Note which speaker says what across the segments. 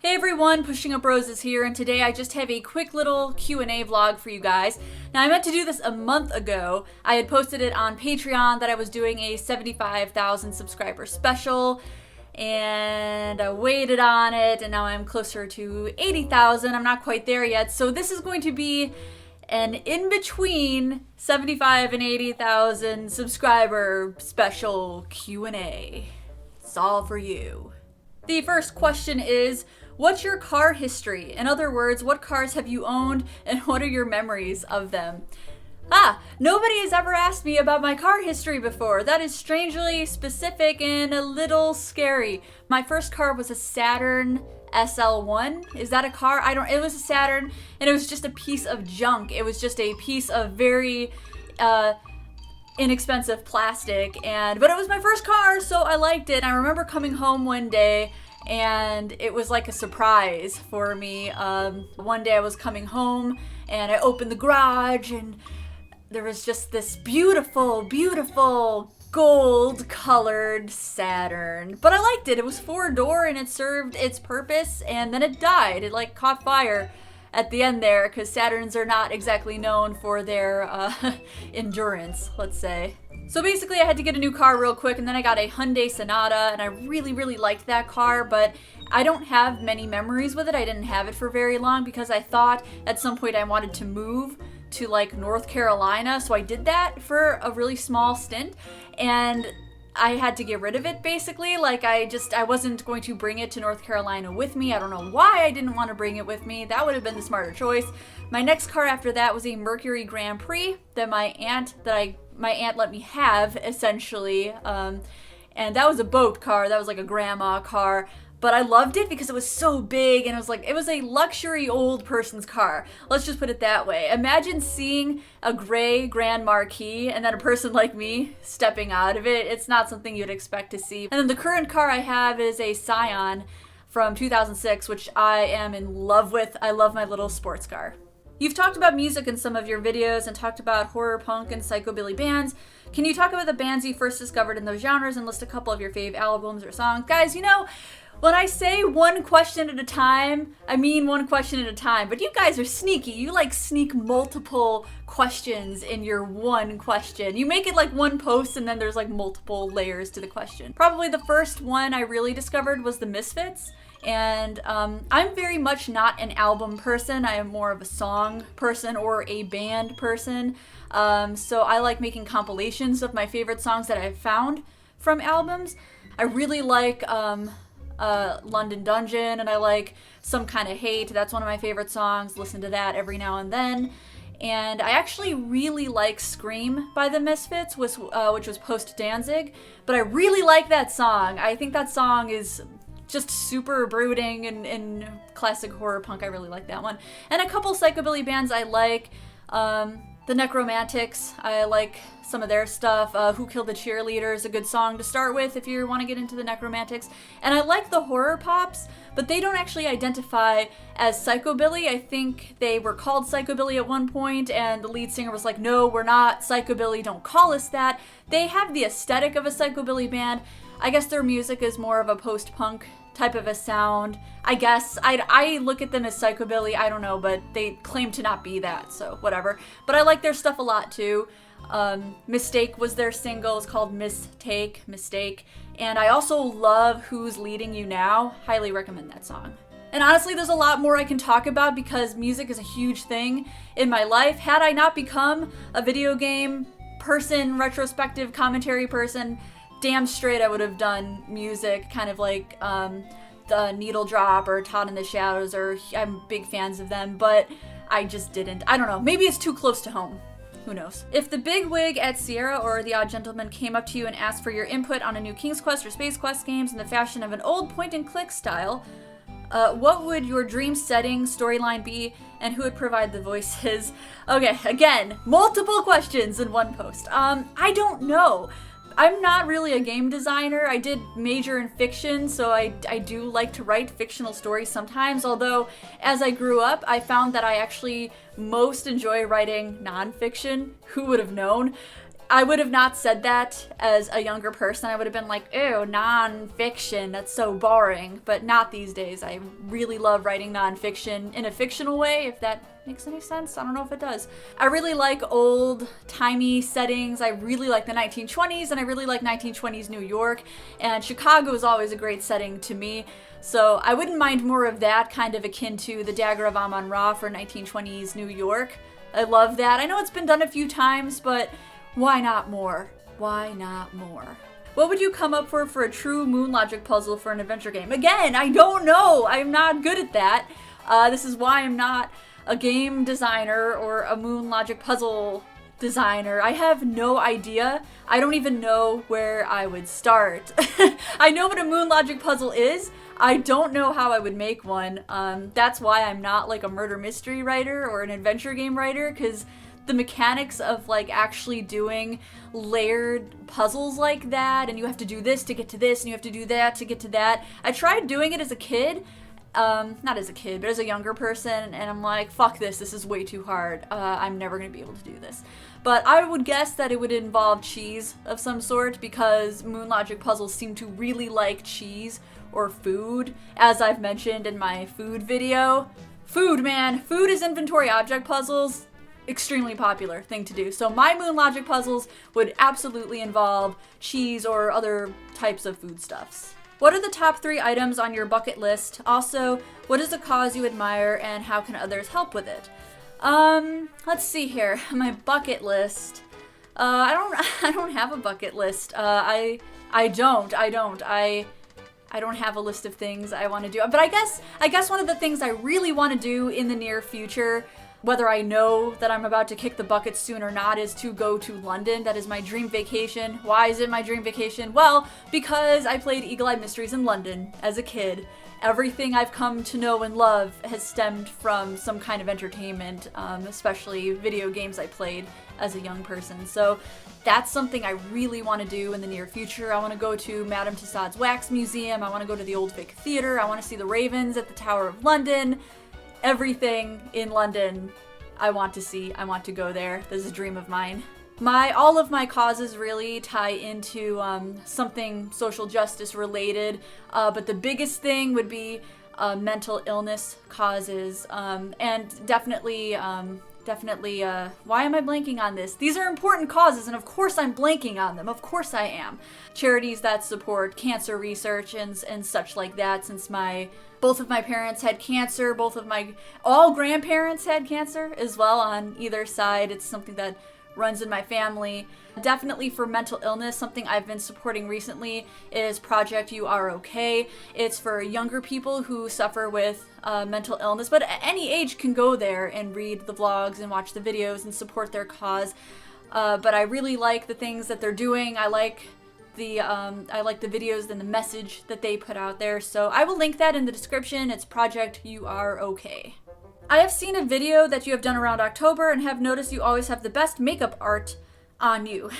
Speaker 1: Hey everyone, Pushing Up Roses here, and today I just have a quick little Q&A vlog for you guys. Now I meant to do this a month ago. I had posted it on Patreon that I was doing a 75,000 subscriber special, and I waited on it, and now I'm closer to 80,000. I'm not quite there yet, so this is going to be an in-between 75 and 80,000 subscriber special Q&A. It's all for you. The first question is, what's your car history? In other words, what cars have you owned and what are your memories of them? Nobody has ever asked me about my car history before. That is strangely specific and a little scary. My first car was a Saturn SL1. Is that a car? It was a Saturn, and it was just a piece of junk. It was just a piece of very inexpensive plastic, but it was my first car, so I liked it. I remember coming home one day and it was like a surprise for me. One day I was coming home and I opened the garage and there was just this beautiful, beautiful gold colored Saturn. But I liked it. It was 4-door and it served its purpose, and then it died. It like caught fire at the end there, because Saturns are not exactly known for their endurance, let's say. So basically I had to get a new car real quick, and then I got a Hyundai Sonata, and I really, really liked that car, but I don't have many memories with it. I didn't have it for very long because I thought at some point I wanted to move to like North Carolina, so I did that for a really small stint, and I had to get rid of it basically. Like I wasn't going to bring it to North Carolina with me. I don't know why I didn't want to bring it with me. That would have been the smarter choice. My next car after that was a Mercury Grand Prix that my aunt let me have, essentially. And that was a boat car. That was like a grandma car. But I loved it because it was so big, and it was a luxury old person's car. Let's just put it that way. Imagine seeing a gray Grand Marquis and then a person like me stepping out of it. It's not something you'd expect to see. And then the current car I have is a Scion from 2006, which I am in love with. I love my little sports car. You've talked about music in some of your videos and talked about horror punk and psychobilly bands. Can you talk about the bands you first discovered in those genres and list a couple of your fave albums or songs? Guys, when I say one question at a time, I mean one question at a time, but you guys are sneaky. You sneak multiple questions in your one question. You make it like one post and then there's multiple layers to the question. Probably the first one I really discovered was the Misfits, and I'm very much not an album person. I am more of a song person or a band person, so I like making compilations of my favorite songs that I've found from albums. I really like London Dungeon, and I like Some Kind of Hate. That's one of my favorite songs. Listen to that every now and then. And I actually really like Scream by the Misfits, which was post Danzig, but I really like that song. I think that song is just super brooding and classic horror punk. I really like that one. And a couple psychobilly bands I like. The Necromantics, I like some of their stuff. Who Killed the Cheerleader is a good song to start with if you want to get into the Necromantics. And I like the Horror Pops, but they don't actually identify as psychobilly. I think they were called psychobilly at one point, and the lead singer was like, no, we're not psychobilly, don't call us that. They have the aesthetic of a psychobilly band. I guess their music is more of a post-punk type of a sound. I guess I look at them as psychobilly, I don't know, but they claim to not be that, so whatever. But I like their stuff a lot too. Mistake was their single. It's called Mistake. And I also love Who's Leading You Now. Highly recommend that song. And honestly, there's a lot more I can talk about because music is a huge thing in my life. Had I not become a video game person, retrospective commentary person, damn straight I would have done music, kind of like the Needle Drop or Todd in the Shadows, or I'm big fans of them, but I just didn't. I don't know, maybe it's too close to home. Who knows? If the big wig at Sierra or the Odd Gentleman came up to you and asked for your input on a new King's Quest or Space Quest games in the fashion of an old point-and-click style, what would your dream setting, storyline be, and who would provide the voices? Okay, again, multiple questions in one post. I don't know. I'm not really a game designer. I did major in fiction, so I do like to write fictional stories sometimes, although as I grew up, I found that I actually most enjoy writing nonfiction. Who would have known? I would have not said that as a younger person. I would have been like, ew, nonfiction, that's so boring. But not these days. I really love writing nonfiction in a fictional way, if that makes any sense. I don't know if it does. I really like old-timey settings. I really like the 1920s, and I really like 1920s New York. And Chicago is always a great setting to me. So I wouldn't mind more of that, kind of akin to the Dagger of Amon-Ra for 1920s New York. I love that. I know it's been done a few times, but why not more? Why not more? What would you come up for a true moon logic puzzle for an adventure game? Again, I don't know. I'm not good at that. This is why I'm not a game designer or a moon logic puzzle designer. I have no idea. I don't even know where I would start. I know what a moon logic puzzle is. I don't know how I would make one. That's why I'm not like a murder mystery writer or an adventure game writer, because the mechanics of like actually doing layered puzzles like that, and you have to do this to get to this, and you have to do that to get to that. I tried doing it as a kid, not as a kid, but as a younger person, and I'm like, fuck this is way too hard. I'm never gonna be able to do this. But I would guess that it would involve cheese of some sort, because moon logic puzzles seem to really like cheese or food, as I've mentioned in my food video. Food, man. Food is inventory object puzzles. Extremely popular thing to do. So my moon logic puzzles would absolutely involve cheese or other types of foodstuffs. What are the top 3 items on your bucket list? Also, what is a cause you admire and how can others help with it? Let's see here. My bucket list. I don't have a bucket list. I don't have a list of things I want to do. But I guess one of the things I really want to do in the near future, whether I know that I'm about to kick the bucket soon or not, is to go to London. That is my dream vacation. Why is it my dream vacation? Well, because I played Eagle-Eyed Mysteries in London as a kid. Everything I've come to know and love has stemmed from some kind of entertainment, especially video games I played as a young person. So that's something I really want to do in the near future. I want to go to Madame Tussauds Wax Museum. I want to go to the Old Vic Theatre. I want to see the Ravens at the Tower of London. Everything in London I want to see. I want to go there. This is a dream of mine. All of my causes really tie into something social justice related, but the biggest thing would be mental illness causes, and definitely, why am I blanking on this? These are important causes, and of course I'm blanking on them. Of course I am. Charities that support cancer research and such like that, since both of my parents had cancer, all grandparents had cancer as well on either side. It's something that runs in my family. Definitely for mental illness, something I've been supporting recently is Project You Are Okay. It's for younger people who suffer with mental illness, but at any age can go there and read the vlogs and watch the videos and support their cause. But I really like the things that they're doing. I like the videos and the message that they put out there. So I will link that in the description. It's Project You Are Okay. I have seen a video that you have done around October and have noticed you always have the best makeup art on you.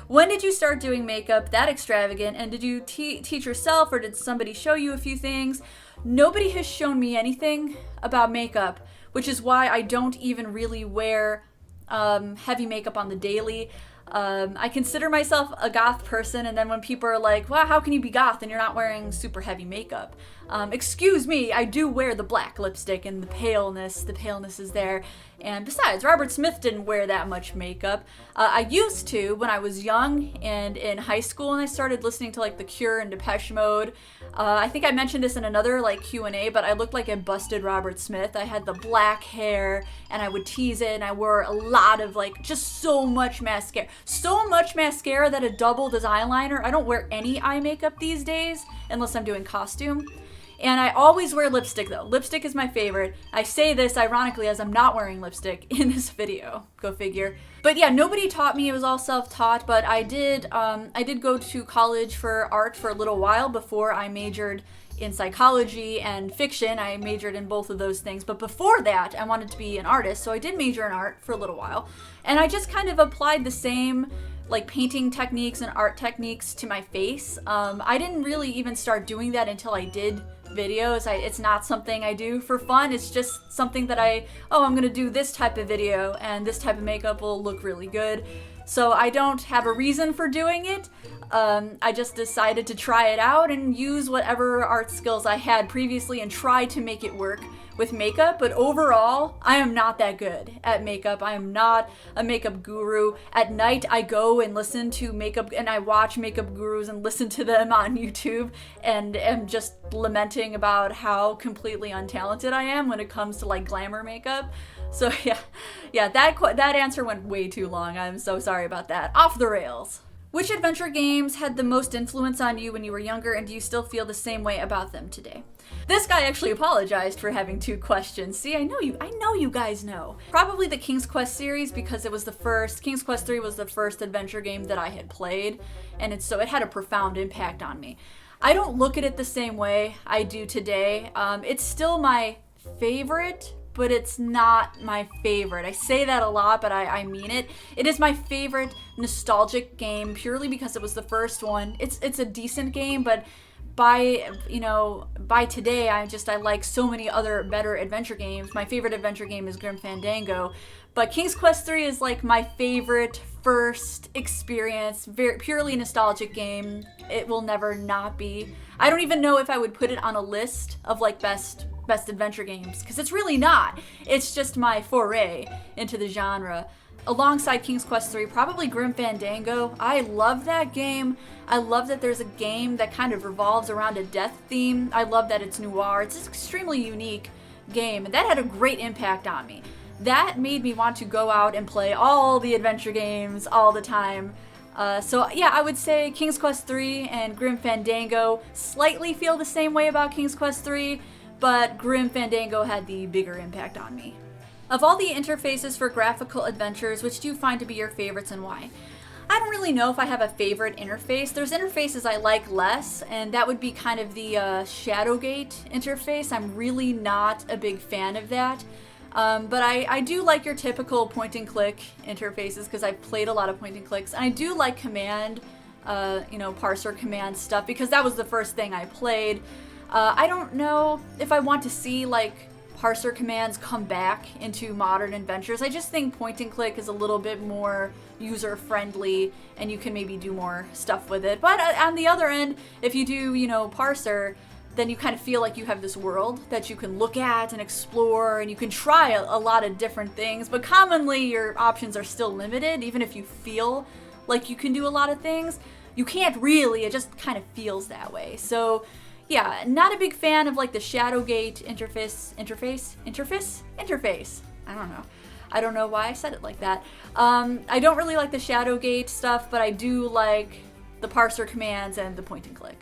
Speaker 1: When did you start doing makeup that extravagant, and did you teach yourself, or did somebody show you a few things? Nobody has shown me anything about makeup, which is why I don't even really wear heavy makeup on the daily. I consider myself a goth person, and then when people are like, wow, how can you be goth and you're not wearing super heavy makeup? Excuse me, I do wear the black lipstick and the paleness is there. And besides, Robert Smith didn't wear that much makeup. I used to when I was young and in high school, and I started listening to like The Cure and Depeche Mode. I think I mentioned this in another like Q&A, but I looked like a busted Robert Smith. I had the black hair and I would tease it, and I wore a lot of like just so much mascara. So much mascara that it doubled as eyeliner. I don't wear any eye makeup these days unless I'm doing costume. And I always wear lipstick though. Lipstick is my favorite. I say this ironically as I'm not wearing lipstick in this video. Go figure. But yeah, nobody taught me. It was all self-taught, but I did go to college for art for a little while before I majored in psychology and fiction. I majored in both of those things. But before that, I wanted to be an artist, so I did major in art for a little while. And I just kind of applied the same like painting techniques and art techniques to my face. I didn't really even start doing that until I did videos. It's not something I do for fun. It's just something that I'm gonna do this type of video and this type of makeup will look really good. So I don't have a reason for doing it. I just decided to try it out and use whatever art skills I had previously and try to make it work with makeup. But overall, I am not that good at makeup. I am not a makeup guru. At night, I go and listen to makeup, and I watch makeup gurus and listen to them on YouTube, and am just lamenting about how completely untalented I am when it comes to like glamour makeup. So yeah, that answer went way too long. I'm so sorry about that. Off the rails. Which adventure games had the most influence on you when you were younger, and do you still feel the same way about them today? This guy actually apologized for having 2 questions. See, I know you guys know. Probably the King's Quest series, because it was the first, King's Quest 3 was the first adventure game that I had played, and it had a profound impact on me. I don't look at it the same way I do today. It's still my favorite, but it's not my favorite. I say that a lot, but I mean it. It is my favorite nostalgic game purely because it was the first one. It's a decent game, but by today, I like so many other better adventure games. My favorite adventure game is Grim Fandango, but King's Quest 3 is like my favorite first experience, very purely nostalgic game. It will never not be. I don't even know if I would put it on a list of like best adventure games, because it's really not. It's just my foray into the genre. Alongside King's Quest 3, probably Grim Fandango. I love that game. I love that there's a game that kind of revolves around a death theme. I love that it's noir. It's an extremely unique game, and that had a great impact on me. That made me want to go out and play all the adventure games all the time. So yeah, I would say King's Quest 3 and Grim Fandango slightly feel the same way about King's Quest 3, but Grim Fandango had the bigger impact on me. Of all the interfaces for graphical adventures, which do you find to be your favorites and why? I don't really know if I have a favorite interface. There's interfaces I like less, and that would be kind of the Shadowgate interface. I'm really not a big fan of that. But I do like your typical point-and-click interfaces because I've played a lot of point-and-clicks. And I do like command, parser command stuff because that was the first thing I played. I don't know if I want to see like parser commands come back into modern adventures. I just think point and click is a little bit more user friendly and you can maybe do more stuff with it. But on the other end, if you do, parser, then you kind of feel like you have this world that you can look at and explore, and you can try a lot of different things, but commonly your options are still limited. Even if you feel like you can do a lot of things, you can't really. It just kind of feels that way. So yeah, not a big fan of like the Shadowgate interface. I don't know why I said it like that. I don't really like the Shadowgate stuff, but I do like the parser commands and the point and click.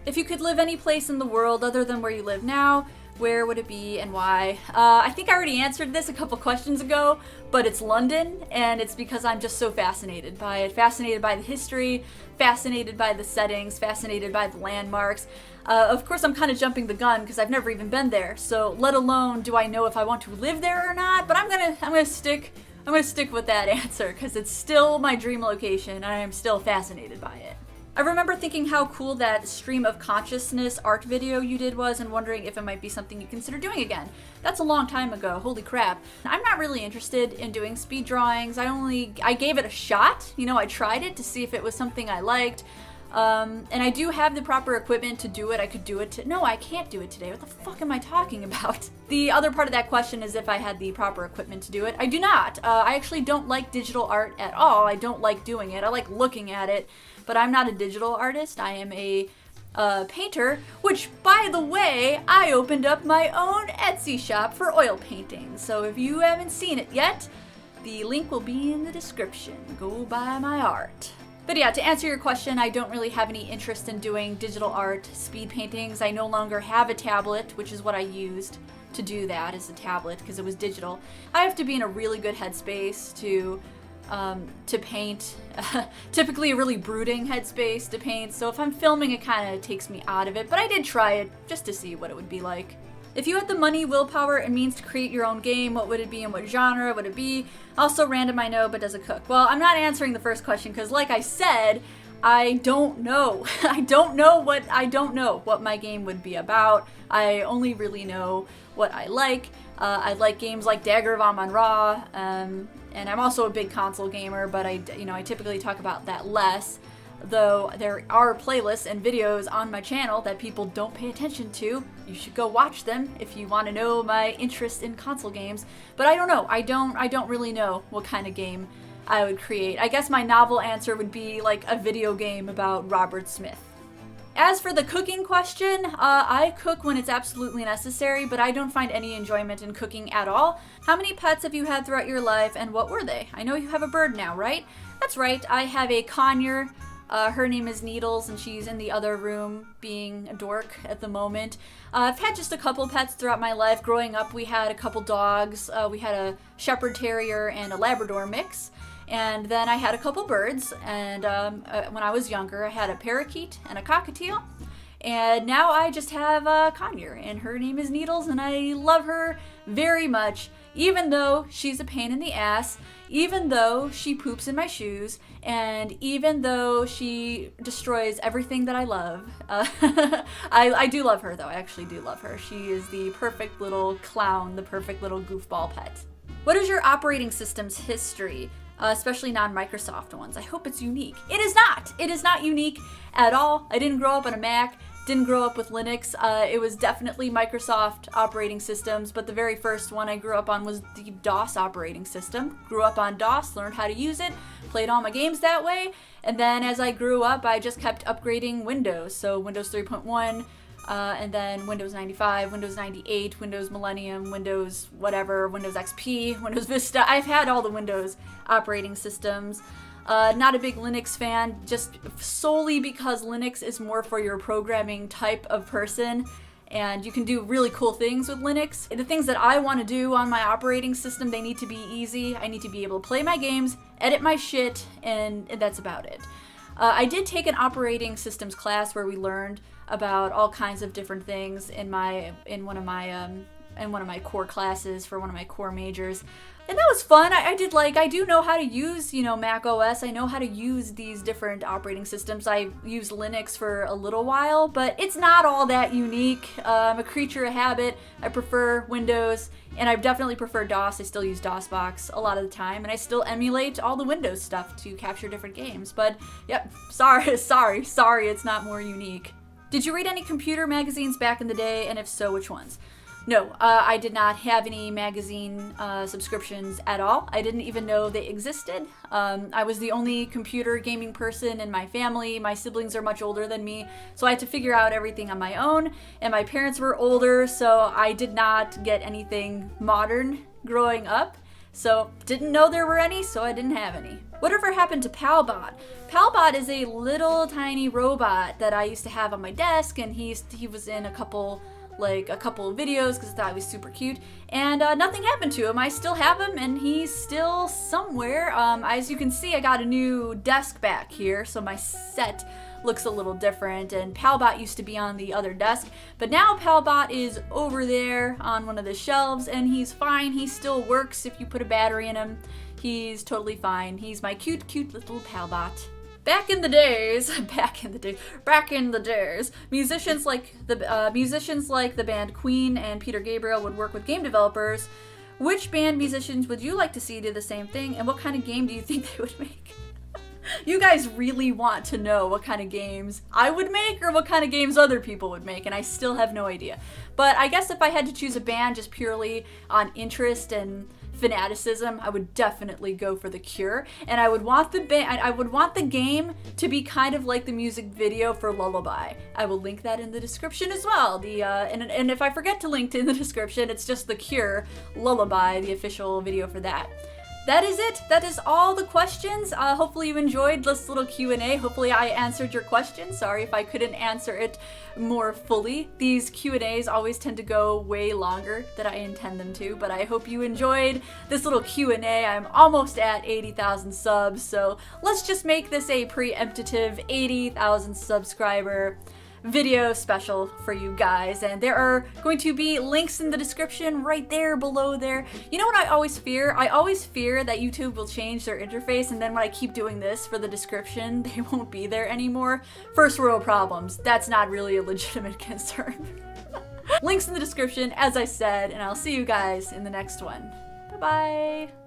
Speaker 1: If you could live any place in the world other than where you live now, where would it be and why? I think I already answered this a couple questions ago, but it's London, and it's because I'm just so fascinated by it. Fascinated by the history, fascinated by the settings, fascinated by the landmarks. Of course, I'm kind of jumping the gun because I've never even been there, so let alone do I know if I want to live there or not, but I'm gonna stick with that answer because it's still my dream location, and I am still fascinated by it. I remember thinking how cool that stream of consciousness art video you did was and wondering if it might be something you consider doing again. That's a long time ago, holy crap. I'm not really interested in doing speed drawings. I gave it a shot, I tried it to see if it was something I liked. And I do have the proper equipment to do it. I could do it no, I can't do it today. What the fuck am I talking about? The other part of that question is if I had the proper equipment to do it. I do not. I actually don't like digital art at all. I don't like doing it. I like looking at it. But I'm not a digital artist. I am a painter, which, by the way, I opened up my own Etsy shop for oil paintings. So if you haven't seen it yet, the link will be in the description. Go buy my art. But yeah, to answer your question, I don't really have any interest in doing digital art, speed paintings. I no longer have a tablet, which is what I used to do that, as a tablet, because it was digital. I have to be in a really good headspace to paint, typically a really brooding headspace to paint, so if I'm filming it kind of takes me out of it, but I did try it just to see what it would be like. If you had the money, willpower, and means to create your own game, what would it be and what genre would it be? Also random, I know, but does it cook? Well, I'm not answering the first question because like I said, I don't know. I don't know what my game would be about. I only really know what I like. I like games like Dagger of Amon-Ra, and I'm also a big console gamer, but I typically talk about that less, though there are playlists and videos on my channel that people don't pay attention to. You should go watch them if you want to know my interest in console games. But I don't know. I don't really know what kind of game I would create. I guess my novel answer would be like a video game about Robert Smith. As for the cooking question, I cook when it's absolutely necessary, but I don't find any enjoyment in cooking at all. How many pets have you had throughout your life, and what were they? I know you have a bird now, right? That's right, I have a conure. Her name is Needles, and she's in the other room being a dork at the moment. I've had just a couple pets throughout my life. Growing up, we had a couple dogs. We had a Shepherd Terrier and a Labrador mix. And then I had a couple birds, and when I was younger, I had a parakeet and a cockatiel. And now I just have a conure, and her name is Needles, and I love her very much, even though she's a pain in the ass, even though she poops in my shoes, and even though she destroys everything that I love. I do love her, though. I actually do love her. She is the perfect little clown, the perfect little goofball pet. What is your operating system's history? Especially non-Microsoft ones. I hope it's unique. It is not! It is not unique at all. I didn't grow up on a Mac, didn't grow up with Linux. It was definitely Microsoft operating systems, but the very first one I grew up on was the DOS operating system. Grew up on DOS, learned how to use it, played all my games that way, and then as I grew up, I just kept upgrading Windows. So Windows 3.1, and then Windows 95, Windows 98, Windows Millennium, Windows whatever, Windows XP, Windows Vista. I've had all the Windows operating systems. Not a big Linux fan, just solely because Linux is more for your programming type of person, and you can do really cool things with Linux. The things that I want to do on my operating system, they need to be easy. I need to be able to play my games, edit my shit, and that's about it. I did take an operating systems class where we learned about all kinds of different things in one of my core classes for one of my core majors, and that was fun. I do know how to use Mac OS. I know how to use these different operating systems. I used Linux for a little while, but it's not all that unique. I'm a creature of habit. I prefer Windows, and I definitely prefer DOS. I still use DOSBox a lot of the time, and I still emulate all the Windows stuff to capture different games. But yep, sorry, it's not more unique. Did you read any computer magazines back in the day, and if so, which ones? No, I did not have any magazine subscriptions at all. I didn't even know they existed. I was the only computer gaming person in my family. My siblings are much older than me, so I had to figure out everything on my own, and my parents were older, so I did not get anything modern growing up. So didn't know there were any, so I didn't have any. Whatever happened to Palbot? Palbot is a little tiny robot that I used to have on my desk, and he was in a couple of videos because I thought he was super cute, and nothing happened to him. I still have him, and he's still somewhere. As you can see, I got a new desk back here, so my set looks a little different, and Palbot used to be on the other desk, but now Palbot is over there on one of the shelves, and he's fine. He still works if you put a battery in him. He's totally fine. He's my cute little Palbot. Back in the days, musicians like the band Queen and Peter Gabriel would work with game developers. Which band musicians would you like to see do the same thing, and what kind of game do you think they would make? You guys really want to know what kind of games I would make or what kind of games other people would make, and I still have no idea. But I guess if I had to choose a band just purely on interest and fanaticism, I would definitely go for The Cure, and I would want the game to be kind of like the music video for Lullaby. I will link that in the description as well. And if I forget to link it in the description, it's just The Cure Lullaby, the official video for that. That is it. That is all the questions. Hopefully you enjoyed this little Q&A. Hopefully I answered your question. Sorry if I couldn't answer it more fully. These Q&As always tend to go way longer than I intend them to, but I hope you enjoyed this little Q&A. I'm almost at 80,000 subs, so let's just make this a preemptive 80,000 subscriber video special for you guys, and there are going to be links in the description right there below there. You know what I always fear? I always fear that YouTube will change their interface, and then when I keep doing this for the description, they won't be there anymore. First world problems. That's not really a legitimate concern. Links in the description, as I said, and I'll see you guys in the next one. Bye-bye.